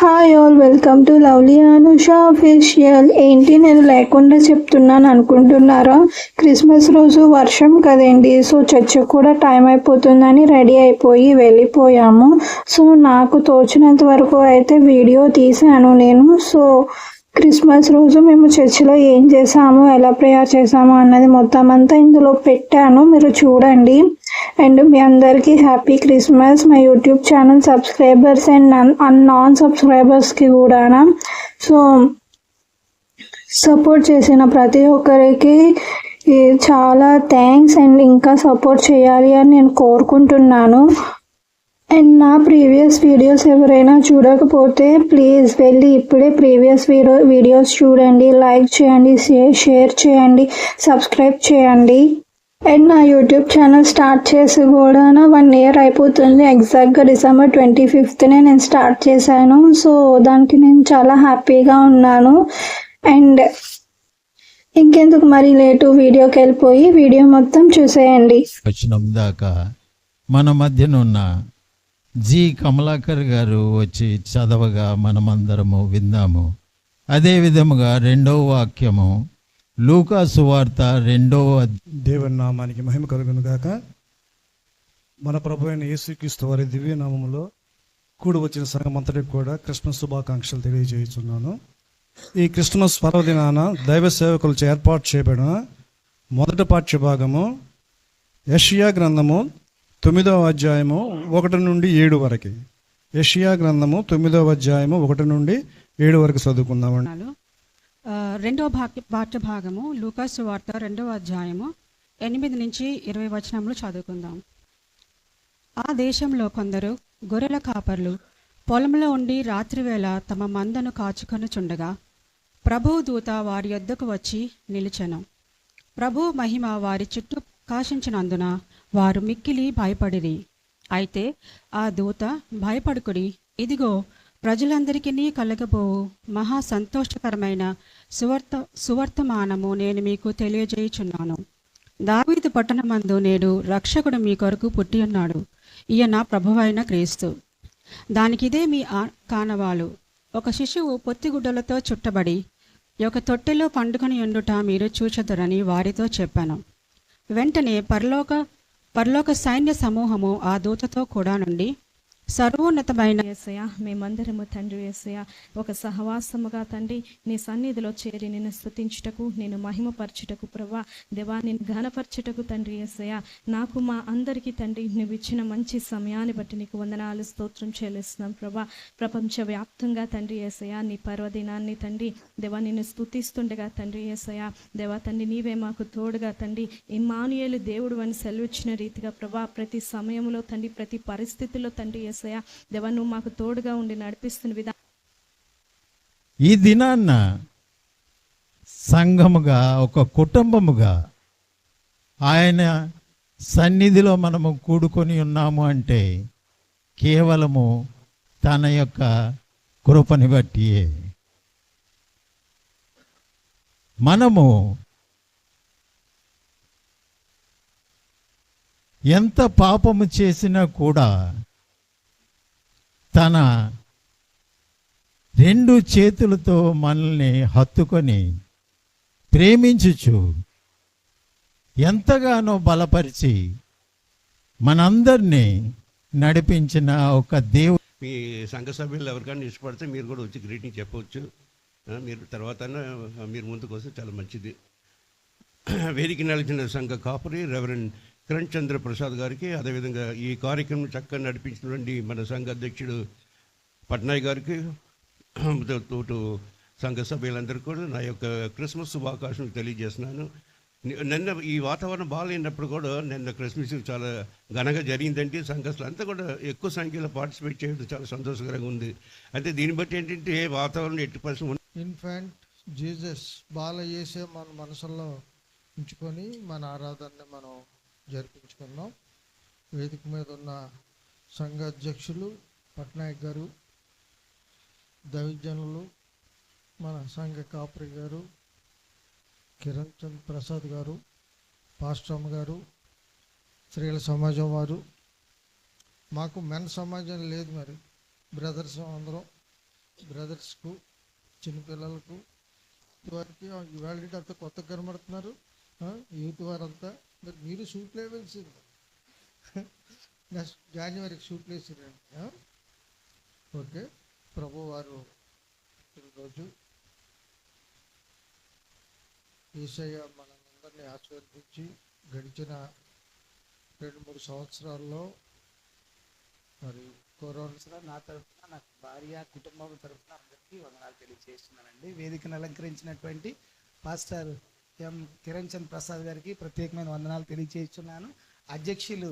Hi all, welcome to lovely Anusha official. ఏంటి నేను లేకుండా చెప్తున్నాను అనుకుంటున్నారా? క్రిస్మస్ రోజు వర్షం కదండి, సో చర్చకు కూడా టైం అయిపోతుందని రెడీ అయిపోయి వెళ్ళిపోయాము. సో నాకు తోచినంత వరకు అయితే వీడియో తీశాను నేను. సో క్రిస్మస్ రోజు మేము చర్చిలో ఏం చేసాము, ఎలా ప్రేయర్ చేసాము అన్నది మొత్తం అంతా ఇందులో పెట్టాను, మీరు చూడండి. అండ్ మీ అందరికీ happy Christmas. My YouTube channel subscribers and non సబ్స్క్రైబర్స్కి కూడా. సో సపోర్ట్ చేసిన ప్రతి ఒక్కరికి చాలా థ్యాంక్స్, అండ్ ఇంకా సపోర్ట్ చేయాలి అని నేను కోరుకుంటున్నాను. అండ్ నా ప్రీవియస్ వీడియోస్ ఎవరైనా చూడకపోతే ప్లీజ్ వెళ్ళి ఇప్పుడే ప్రీవియస్ వీడియోస్ చూడండి, లైక్ చేయండి, షేర్ చేయండి, సబ్స్క్రైబ్ చేయండి. అండ్ నా యూట్యూబ్ ఛానల్ స్టార్ట్ చేసి కూడా 1 year అయిపోతుంది. ఎగ్జాక్ట్గా December 25th నేను స్టార్ట్ చేశాను. సో దానికి నేను చాలా హ్యాపీగా ఉన్నాను. అండ్ ఇంకెందుకు మరి లేటు, వీడియోకి వెళ్ళిపోయి వీడియో మొత్తం చూసేయండి. వచ్చిన దాకా మన మధ్యనున్న జి కమలాకర్ గారు వచ్చి చదవగా మనమందరము విందాము. అదే విధముగా 2వ వాక్యము లూకా సువార్త 2వ దేవుని నామానికి మహిమ కలుగును గాక. మన ప్రభు అయిన యేసుక్రీస్తు వారి దివ్య నామములో కూడి వచ్చిన సంఘం అంతటికి కూడా క్రిస్మస్ శుభాకాంక్షలు తెలియజేస్తున్నాను. ఈ క్రిస్మస్ పర్వదినాన దైవ సేవకులచే ఏర్పాటు చేయబడిన మొదటి పాఠ్య భాగము యెషయా గ్రంథము 9వ అధ్యాయము 1 నుండి 7 వరకు. యెషయా గ్రంథము 9వ అధ్యాయము 1 నుండి 7 వరకు చదువుకుందామండి. 2వ పాఠ్య భాగము లూకా సువార్త 2వ అధ్యాయము 8 నుంచి 20 వచనములు చదువుకుందాం. ఆ దేశంలో కొందరు గొర్రెల కాపర్లు పొలంలో ఉండి రాత్రివేళ తమ మందను కాచుకొనుచుండగా ప్రభువు దూత వారి యొద్దకు వచ్చి నిలిచెను. ప్రభువు మహిమ వారి చుట్టూ కాశించినందున వారు మిక్కిలి భయపడిరి. అయితే ఆ దూత, భయపడుకుడి, ఇదిగో ప్రజలందరికీ కలగబోవు మహా సంతోషకరమైన సువర్తమానము నేను మీకు తెలియజేయుచున్నాను. దావీదు పట్టణమందు నేడు రక్షకుడు మీ కొరకు పుట్టి ఉన్నాడు. ఈయన ప్రభువైన క్రీస్తు. దానికిదే మీ కానవాలు. ఒక శిశువు పొత్తిగుడ్డలతో చుట్టబడి ఒక తొట్టెలో పండుకొని ఉండుట మీరు చూచెదరని వారితో చెప్పాను. వెంటనే పరలోక సైన్య సమూహము ఆ దూతతో కూడా నుండి సర్వోన్నతమైన యేసయ్య, మేమందరము తండ్రి యేసయ్య ఒక సహవాసముగా తండ్రి నీ సన్నిధిలో చేరి నిన్ను స్తుతించుటకు, నేను మహిమపరచుటకు ప్రభా దేవా, నేను ఘనపరచుటకు తండ్రి యేసయ్య నాకు మా అందరికీ తండ్రి నువ్వు ఇచ్చిన మంచి సమయాన్ని బట్టి నీకు వందనాలు, స్తోత్రం చెల్లిస్తున్నాం ప్రభా. ప్రపంచవ్యాప్తంగా తండ్రి యేసయ్య నీ పర్వదినాన్ని తండ్రి దేవా నిన్ను స్తుతిస్తుండగా తండ్రి యేసయ్య దేవా తండ్రి నీవే మాకు తోడుగా తండ్రి ఇమ్మానుయేలు దేవుడు అని సెలవిచ్చిన రీతిగా ప్రభా ప్రతి సమయంలో తండ్రి ప్రతి పరిస్థితుల్లో తండ్రి దేవా నువ్వు మాకు తోడుగా ఉండి నడిపిస్తున్న విధానం. ఈ దినాన్న సంఘముగా, ఒక కుటుంబముగా ఆయన సన్నిధిలో మనము కూడుకొని ఉన్నాము అంటే కేవలము తన యొక్క కృపని బట్టియే. మనము ఎంత పాపము చేసినా కూడా తన 2 చేతులతో మనల్ని హత్తుకొని ప్రేమించుచు ఎంతగానో బలపరిచి మనందరినీ నడిపించిన ఒక దేవుడు. మీ సంఘ సభ్యులు ఎవరికైనా ఇష్టపడితే మీరు కూడా వచ్చి గ్రీటింగ్ చెప్పవచ్చు. మీరు తర్వాత మీరు ముందుకు వస్తే చాలా మంచిది. వేదిక నిలిచిన సంఘ కాపరి రెవరెండ్ కిరణ్ చంద్ర ప్రసాద్ గారికి, అదేవిధంగా ఈ కార్యక్రమం చక్కగా నడిపించినటువంటి మన సంఘ అధ్యక్షుడు పట్నాయక్ గారికి, తోటు సంఘ సభ్యులందరికీ కూడా నా యొక్క క్రిస్మస్ శుభాకాంక్షలు తెలియజేస్తున్నాను. నిన్న ఈ వాతావరణం బాగాలేనప్పుడు కూడా నిన్న క్రిస్మస్ చాలా ఘనంగా జరిగిందంటే సంఘస్థులు అంతా కూడా ఎక్కువ సంఖ్యలో పార్టిసిపేట్ చేయడం చాలా సంతోషకరంగా ఉంది. అయితే దీన్ని బట్టి ఏంటంటే వాతావరణం 80% ఇన్ఫాంట్ జీసస్ బాలయేసే మన మనసులో ఉంచుకొని మన ఆరాధనని మనం జరిపించుకున్నాం. వేదిక మీద ఉన్న సంఘ అధ్యక్షులు పట్నాయక్ గారు, దైవజనులు, మన సంఘ కాపరి గారు కిరణ్ చంద్ర ప్రసాద్ గారు, పాస్టర్ గారు, స్త్రీల సమాజం వారు, మాకు మెన్ సమాజం లేదు, మరి బ్రదర్స్ అందరం బ్రదర్స్కు, చిన్నపిల్లలకు, వారికి ఇవాళ అంతా కొత్తగా కనబడుతున్నారు. యూత్ వారంతా మరి మీరు షూట్లు వేయాల్సింది. నెక్స్ట్ జనవరికి షూట్లు వేసిరండి. ఓకే, ప్రభు వారు ఈరోజు యేసయ్య మనందరినీ ఆశీర్వదించి గడిచిన 2-3 సంవత్సరాల్లో మరి కరోనా నా తరఫున, నా భార్య కుటుంబం తరఫున అందరికీ వందనాలు తెలియజేస్తున్నానండి. వేదికను అలంకరించినటువంటి పాస్టర్ ఎం కిరణ్ చంద్ ప్రసాద్ గారికి ప్రత్యేకమైన వందనాలు తెలియజేస్తున్నాను. అధ్యక్షులు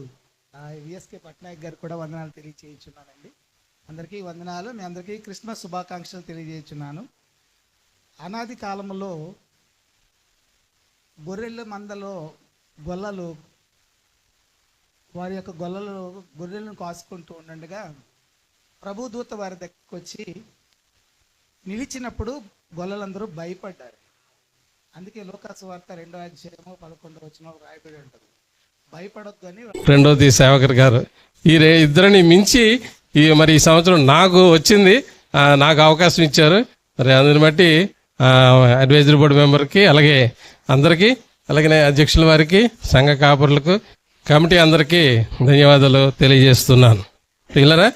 విఎస్కే పట్నాయక్ గారు కూడా వందనాలు తెలియజేస్తున్నానండి. అందరికీ వందనాలు. మీ అందరికీ క్రిస్మస్ శుభాకాంక్షలు తెలియజేస్తున్నాను. అనాది కాలంలో గొర్రెల మందలో గొల్లలు వారి యొక్క గొర్రెలను కాసుకుంటూ ఉండగా ప్రభుదూత వారి దగ్గరికి వచ్చి నిలిచినప్పుడు గొల్లలందరూ భయపడ్డారు. అందుకే లూకాసు వార్త 2వ అధ్యాయము 11వ వచనంలో రాయబడి ఉంటుంది, భయపడొద్దు అని. రెండోది సేవకర్ గారు ఈ ఇద్దరిని మించి మరి ఈ సంవత్సరం నాకు వచ్చింది, నాకు అవకాశం ఇచ్చారు. మరి అందుని బట్టి అడ్వైజరీ బోర్డు మెంబర్కి, అలాగే అందరికీ, అలాగే అధ్యక్షుల వారికి, సంఘ కాపురులకు, కమిటీ అందరికీ ధన్యవాదాలు తెలియజేస్తున్నాను. పిల్లరా,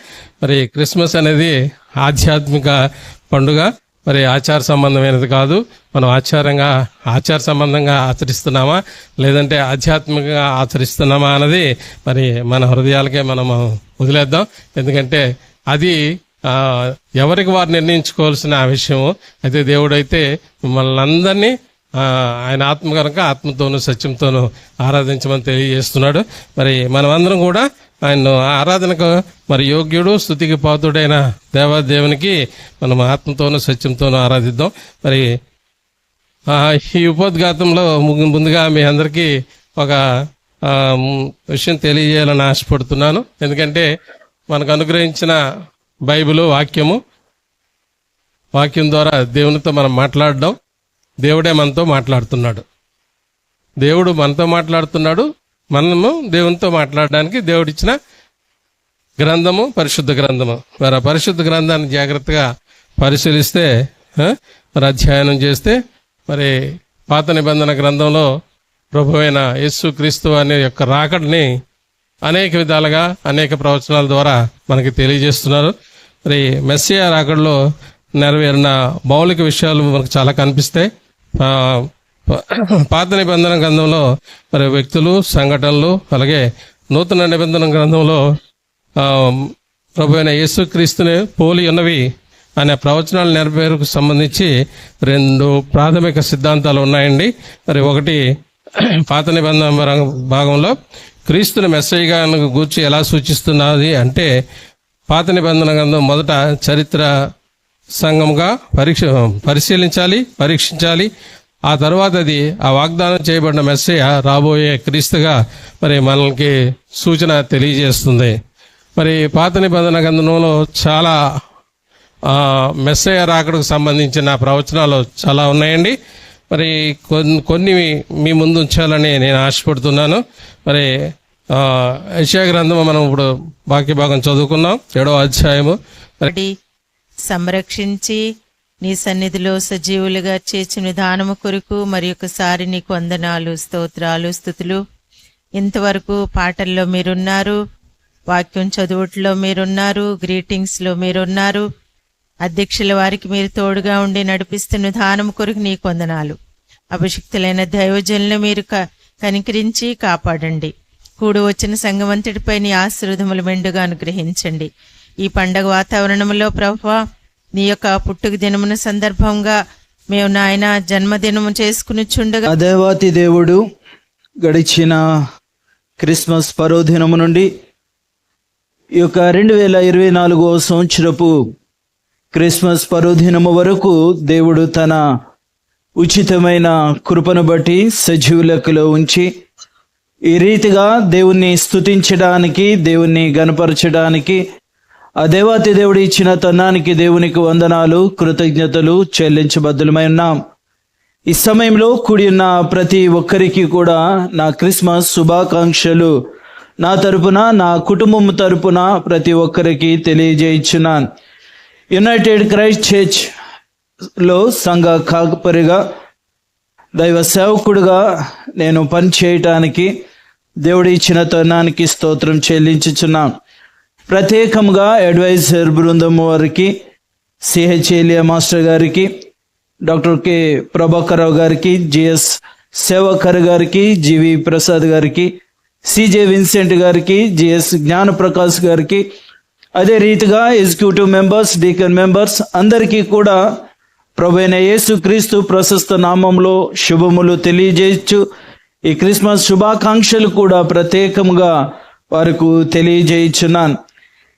మరి క్రిస్మస్ అనేది ఆధ్యాత్మిక పండుగ, మరి ఆచార సంబంధమైనది కాదు. మనం ఆచార సంబంధంగా ఆచరిస్తున్నామా లేదంటే ఆధ్యాత్మికంగా ఆచరిస్తున్నామా అన్నది మరి మన హృదయాలకే మనం వదిలేద్దాం. ఎందుకంటే అది ఎవరికి వారు నిర్ణయించుకోవాల్సిన విషయము. అయితే దేవుడైతే మిమ్మల్ని అందరినీ ఆయన ఆత్మ కనుక ఆత్మతోనూ సత్యంతోనూ ఆరాధించమని తెలియజేస్తున్నాడు. మరి మనమందరం కూడా ఆయన ఆరాధనకు మరి యోగ్యుడు, స్తుతికి పాత్రుడైన దేవాదేవునికి మనం ఆత్మతోనూ సత్యంతోనూ ఆరాధిద్దాం. మరి ఈ ఉపోద్ఘాతంలో ముందుగా మీ అందరికీ ఒక విషయం తెలియజేయాలని ఆశపడుతున్నాను. ఎందుకంటే మనకు అనుగ్రహించిన బైబిలు వాక్యం ద్వారా దేవునితో మనం మాట్లాడడం, దేవుడే మనతో మాట్లాడుతున్నాడు. దేవుడు మనతో మాట్లాడుతున్నాడు, మనము దేవునితో మాట్లాడడానికి దేవుడిచ్చిన గ్రంథము పరిశుద్ధ గ్రంథము. మరి ఆ పరిశుద్ధ గ్రంథాన్ని జాగ్రత్తగా పరిశీలిస్తే, మరి అధ్యయనం చేస్తే, మరి పాత నిబంధన గ్రంథంలో ప్రభువైన యేసు క్రీస్తు అనే యొక్క రాకడిని అనేక విధాలుగా అనేక ప్రవచనాల ద్వారా మనకి తెలియజేస్తున్నారు. మరి మెస్సియా రాకడలో నెరవేరిన మౌలిక విషయాలు మనకు చాలా కనిపిస్తాయి. పాత నిబంధన గ్రంథంలో మరి వ్యక్తులు, సంఘటనలు, అలాగే నూతన నిబంధన గ్రంథంలో ప్రభువైన యేసుక్రీస్తుని పోలి ఉన్నవి అనే ప్రవచనాల నెరవేరుకు సంబంధించి 2 ప్రాథమిక సిద్ధాంతాలు ఉన్నాయండి. మరి ఒకటి, పాత నిబంధన భాగంలో క్రీస్తుని మెస్సయ్యగా గూర్చి ఎలా సూచిస్తున్నది అంటే, పాత నిబంధన గ్రంథం మొదట చరిత్ర సంఘంగా పరీక్షించాలి. ఆ తర్వాత అది ఆ వాగ్దానం చేయబడిన మెస్సయ్య రాబోయే క్రీస్తుగా మరి మనకి సూచన తెలియజేస్తుంది. మరి పాత నిబంధన గ్రంథంలో చాలా మెస్సయ్య రాకడకు సంబంధించిన ప్రవచనాలు చాలా ఉన్నాయండి. మరి కొన్ని మీ ముందు ఉంచాలని నేను ఆశపడుతున్నాను. మరి యెషయా గ్రంథం మనం ఇప్పుడు వాక్య భాగం చదువుకున్నాం, 7వ అధ్యాయము. సంరక్షించి నీ సన్నిధిలో సజీవులుగా చేర్చిన విధానము కొరకు మరి ఒకసారి నీకు వందనాలు, స్తోత్రాలు, స్తుతులు. ఇంతవరకు పాటల్లో మీరున్నారు, వాక్యం చదువుట్లో మీరున్నారు, గ్రీటింగ్స్లో మీరున్నారు. అధ్యక్షుల వారికి మీరు తోడుగా ఉండి నడిపిస్తున్న విధానం కొరకు నీకు వందనాలు. అభిషిక్తులైన దైవజనులు మీరు కనికరించి కాపాడండి. కూడి వచ్చిన సంఘమంతటిపై నీ ఆశీర్వాదములు మెండుగా అనుగ్రహించండి. ఈ పండగ వాతావరణంలో ప్రభువా, నీ యొక్క పుట్టుక దినమున సందర్భంగా మేము నాయన జన్మదినము చేసుకుని చుండగా, దేవాతి దేవుడు గడిచిన క్రిస్మస్ పర్వదినము నుండి ఈ యొక్క 2024 సంవత్సరపు క్రిస్మస్ పర్వదినము వరకు దేవుడు తన ఉచితమైన కృపను బట్టి సజీవులకులో ఉంచి ఈ రీతిగా దేవుణ్ణి స్తుతించడానికి, దేవుణ్ణి గణపరచడానికి, ఆ దేవాతి దేవుడు ఇచ్చిన తన్నానికి దేవునికి వందనాలు, కృతజ్ఞతలు చెల్లించబద్దులమై ఉన్నాం. ఈ సమయంలో కూడి ఉన్న ప్రతి ఒక్కరికి కూడా నా క్రిస్మస్ శుభాకాంక్షలు నా తరపున, నా కుటుంబం తరపున ప్రతి ఒక్కరికి తెలియజేయించున్నాను. యునైటెడ్ క్రైస్ట్ చర్చ్లో సంఘ కాపరిగా దైవ సేవకుడుగా నేను పని చేయటానికి దేవుడు ఇచ్చిన తరుణానికి స్తోత్రం చెల్లించుచున్నాను. ప్రత్యేకంగా అడ్వైజర్ బృందం వారికి, సిహెచ్ ఏలియా మాస్టర్ గారికి, డాక్టర్ కె ప్రభాకర్ రావు గారికి, జిఎస్ సేవకర్ గారికి, జీవి ప్రసాద్ గారికి, సిజే విన్సెంట్ గారికి, జిఎస్ జ్ఞానప్రకాష్ గారికి, అదే రీతిగా ఎగ్జిక్యూటివ్ మెంబర్స్, డీకన్ మెంబర్స్ అందరికీ కూడా ప్రభువైన యేసు క్రీస్తు ప్రశస్త నామంలో శుభములు తెలియజేయచ్చు. ఈ క్రిస్మస్ శుభాకాంక్షలు కూడా ప్రత్యేకంగా వారికి తెలియజేయుచున్నాను.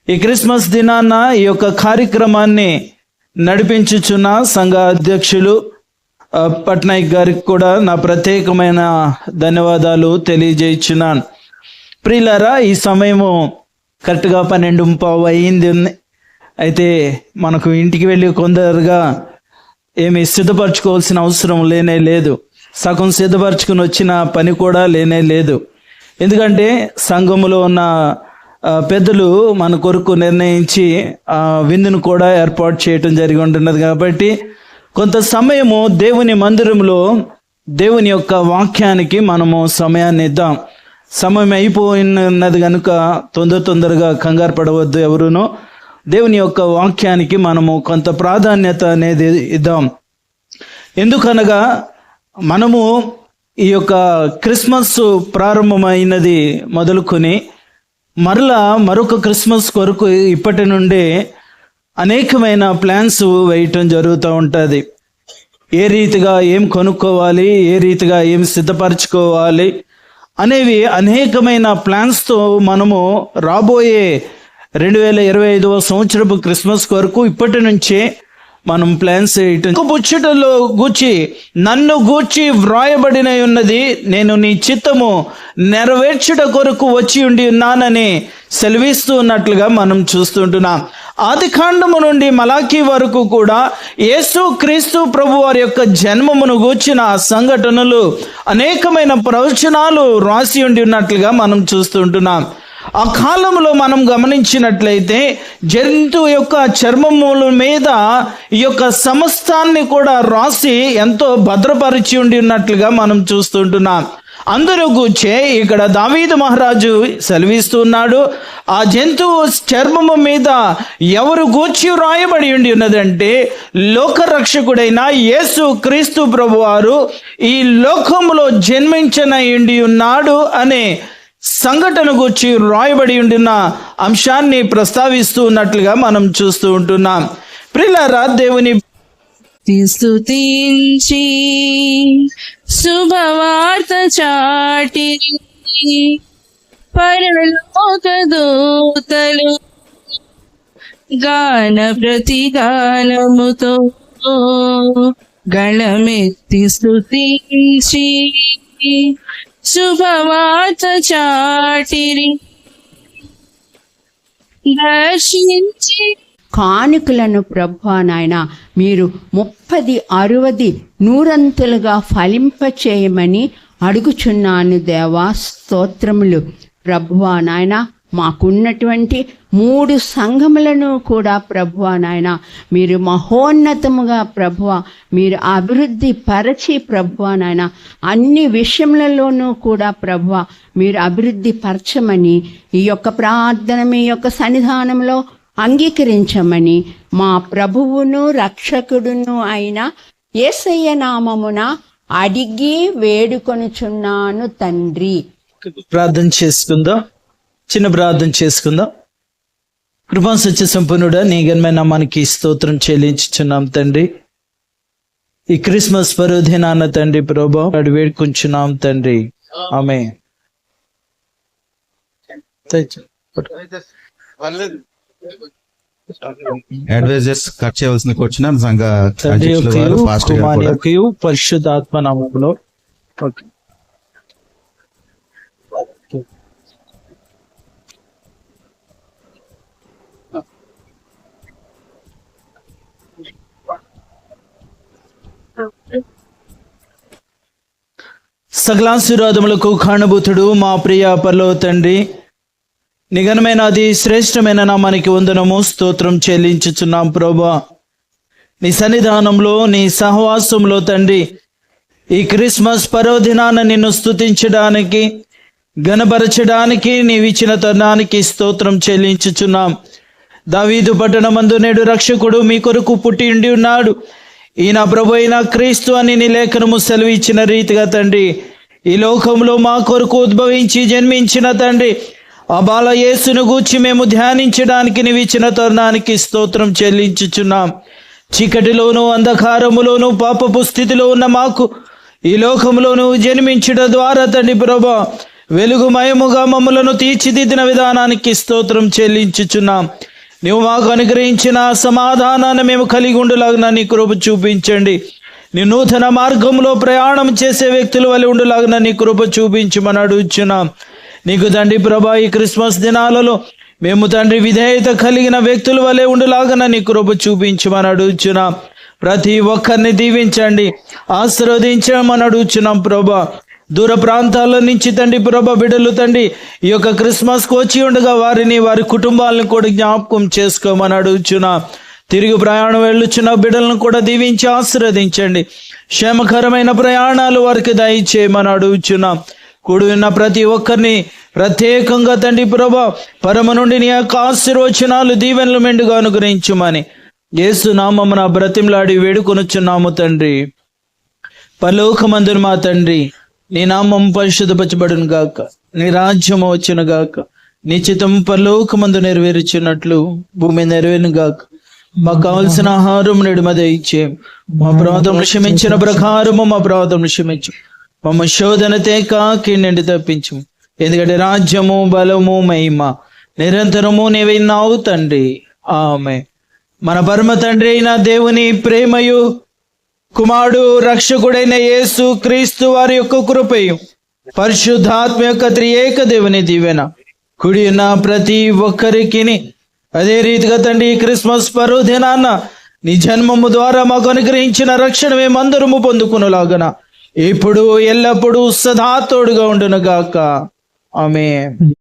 ఈ క్రిస్మస్ దినాన ఈ యొక్క కార్యక్రమాన్ని నడిపించుచున్న సంఘ అధ్యక్షులు పట్నాయక్ గారికి కూడా నా ప్రత్యేకమైన ధన్యవాదాలు తెలియజేయుచున్నాను. ప్రియులారా, ఈ సమయము కరెక్ట్గా 12:15 అయింది. అయితే మనకు ఇంటికి వెళ్ళి కొందరుగా ఏమి సిద్ధపరచుకోవాల్సిన అవసరం లేనే లేదు. సగం సిద్ధపరచుకుని వచ్చిన పని కూడా లేనే లేదు. ఎందుకంటే సంఘములో ఉన్న పెద్దలు మన కొరకు నిర్ణయించి విందును కూడా ఏర్పాటు చేయటం జరిగి ఉంటున్నది. కాబట్టి కొంత సమయము దేవుని మందిరంలో దేవుని యొక్క వాక్యానికి మనము సమయాన్ని ఇద్దాం. సమయం అయిపోయినది కనుక తొందరగా కంగారు పడవద్దు ఎవరునో. దేవుని యొక్క వాక్యానికి మనము కొంత ప్రాధాన్యత అనేది ఇద్దాం. ఎందుకనగా మనము ఈ యొక్క క్రిస్మస్ ప్రారంభమైనది మొదలుకొని మరొక క్రిస్మస్ కొరకు ఇప్పటి నుండే అనేకమైన ప్లాన్స్ వేయటం జరుగుతూ ఉంటుంది. ఏ రీతిగా ఏం కొనుక్కోవాలి, ఏ రీతిగా ఏం సిద్ధపరచుకోవాలి అనేవి అనేకమైన ప్లాన్స్తో మనము రాబోయే 2025వ సంవత్సరపు క్రిస్మస్ కొరకు ఇప్పటి నుంచే మనం ప్లాన్స్ చేయటం. పుచ్చటలో గూర్చి నన్ను గూర్చి వ్రాయబడిన ఉన్నది, నేను నీ చిత్తము నెరవేర్చుట కొరకు వచ్చి ఉండి ఉన్నానని సెలవిస్తూ ఉన్నట్లుగా మనం చూస్తుంటున్నాం. ఆది కాండము నుండి మలాకీ వరకు కూడా యేసు క్రీస్తు ప్రభు వారి యొక్క జన్మమును గూర్చిన సంఘటనలు అనేకమైన ప్రవచనాలు రాసి ఉండి ఉన్నట్లుగా మనం చూస్తుంటున్నాం. ఆ కాలంలో మనం గమనించినట్లయితే జంతువు యొక్క చర్మముల మీద ఈ యొక్క సమస్తాన్ని కూడా రాసి ఎంతో భద్రపరిచి ఉండి ఉన్నట్లుగా మనం చూస్తుంటున్నాం. అందరూ కూర్చే ఇక్కడ దావీదు మహారాజు సెలవిస్తున్నాడు, ఆ జంతువు చర్మము మీద ఎవరు గూర్చి రాయబడి ఉండి ఉన్నదంటే లోకరక్షకుడైన యేసు క్రీస్తు ప్రభువారు ఈ లోకములో జన్మించనయుండి ఉన్నాడు అనే సంఘటన గురించి రాయబడి ఉండిన అంశాన్ని ప్రస్తావిస్తూ ఉన్నట్లుగా మనం చూస్తూ ఉంటున్నాం. ప్రియులారా, దేవుని స్తుతించి శుభవార్త చాటి పరలోక దూతలు గాన ప్రతిగానముతో గళమెత్తి స్తుతించి శుభవార్త చాటిరి దర్శించి కానుకలను ప్రభువా నాయన మీరు 30, 60, 100 ఫలింపచేయమని అడుగుచున్నాను దేవా. స్తోత్రములు ప్రభువా నాయన. మాకున్నటువంటి 3 సంఘములను కూడా ప్రభువా నాయన మీరు మహోన్నతముగా ప్రభువా మీరు అభివృద్ధి పరచి ప్రభువా నాయన అన్ని విషయములలోనూ కూడా ప్రభువా మీరు అభివృద్ధి పరచమని ఈ యొక్క ప్రార్థన మీ యొక్క సన్నిధానంలో అంగీకరించమని మా ప్రభువును రక్షకుడును అయిన యేసయ్య నామమున అడిగి వేడుకొనుచున్నాను తండ్రి. ప్రార్థన చేసుకుందాం. చిన్న ప్రార్థన చేసుకుందాం. కృపా సత్య సంపన్నుడా, నీ ఘనమైన నామానికి స్తోత్రం చెల్లించుచున్నాం తండ్రి. ఈ క్రిస్మస్ పర్వదినాన తండ్రి ప్రభా వేడుకుంటున్నాం తండ్రి. ఆమేన్. అడ్వైజర్స్ కట్ చేయవలసిన కూర్చున్నాం సంఘ పరిశుద్ధాత్మ నామములో. సకలాశీర్వాదములకు కారణభూతుడు మా ప్రియ పరలోక తండ్రి, నిఘనమైన అది శ్రేష్టమైన నామానికి వందనము స్తోత్రం చెల్లించుచున్నాం ప్రభా. నీ సన్నిధానంలో నీ సహవాసంలో తండ్రి ఈ క్రిస్మస్ పర్వదినాన నిన్ను స్తుతించడానికి ఘనపరచడానికి నీవిచ్చిన తరుణానికి స్తోత్రం చెల్లించుచున్నాం. దావీదు పట్టణమందు నేడు రక్షకుడు మీ కొరకు పుట్టి ఉండి ఉన్నాడు. ఈయన ప్రభు అయిన క్రీస్తు అని నీ లేఖనము సెలవిచ్చిన రీతిగా తండ్రి ఈ లోకంలో మా కొరకు ఉద్భవించి జన్మించిన తండ్రి ఆ బాల యేసును గూర్చి మేము ధ్యానించడానికి నీవిచ్చిన తరుణానికి స్తోత్రం చెల్లించుచున్నాం. చీకటిలోను అంధకారములోను పాపపు స్థితిలో ఉన్న మాకు ఈ లోకంలోను జన్మించడం ద్వారా తండ్రి ప్రభా వెలుగుమయముగా మమ్మలను తీర్చిదిద్దిన విధానానికి స్తోత్రం చెల్లించుచున్నాం. నువ్వు మాకు అనుగ్రహించిన సమాధానాన్ని మేము కలిగి ఉండలాగిన నీ కృప చూపించండి. నీ నూతన మార్గంలో ప్రయాణం చేసే వ్యక్తుల వల్ల ఉండలాగిన నీ కృప చూపించమని అడుగుచున్నాం. నీకు తండ్రి ప్రభా ఈ క్రిస్మస్ దినాలలో మేము తండ్రి విధేయత కలిగిన వ్యక్తుల వలె ఉండలాగిన నీ కృప చూపించమని అడుగుచున్నాం. ప్రతి ఒక్కరిని దీవించండి, ఆశీర్వదించమని అడుగుచున్నాం ప్రభా. దూర ప్రాంతాల నుంచి తండ్రి ప్రభా బిడ్డలు తండ్రి ఈ యొక్క క్రిస్మస్కి వచ్చి ఉండగా వారిని వారి కుటుంబాలను కూడా జ్ఞాపకం చేసుకోమని అడుగుచున్నాం. తిరిగి ప్రయాణం వెళ్ళుచున్న బిడ్డలను కూడా దీవించి ఆశీర్వదించండి. క్షేమకరమైన ప్రయాణాలు వారికి దయచేయమని అడుగుచున్నాం. కూడి ఉన్న ప్రతి ఒక్కరిని ప్రత్యేకంగా తండ్రి ప్రభా పరమ నుండి నీ యొక్క ఆశీర్వచనాలు దీవెనలు మెండుగా అనుగ్రహించుమని యేసు నామమున బ్రతిమలాడి వేడుకొనుచున్నాము తండ్రి. పరలోకమందున మా తండ్రి, నీ నామం పరిశుద్ధపరచబడును గాక, నీ రాజ్యము వచ్చును గాక, నీ చిత్తం పరలోకమందు నెరవేర్చున్నట్లు భూమి నెరవేరును గాక. మాకు కావలసిన ఆహారం నేడు మా దయచేయం. మా అపరాధములు క్షమించిన ప్రకారము మా అపరాధములు క్షమించు. మమ్మ శోధన తేక కీడు తప్పించు. ఎందుకంటే రాజ్యము బలము మహిమ నిరంతరము నీవైనావు తండ్రి. ఆమె. మన పరమ తండ్రి అయిన దేవుని ప్రేమయు కుమారుడు రక్షకుడైన యేసు క్రీస్తు వారి యొక్క కృపయు పరిశుద్ధాత్మ యొక్క త్రియేక దేవుని దీవెన కుడి ఉన్న ప్రతి ఒక్కరికి అదే రీతిగా తండ్రి క్రిస్మస్ పర్వదినాన్న నీ జన్మము ద్వారా మాకు అనుగ్రహించిన రక్షణ మేమందరము పొందుకునేలాగన ఇప్పుడు ఎల్లప్పుడూ సదా తోడుగా ఉండును గాక. ఆమేన్.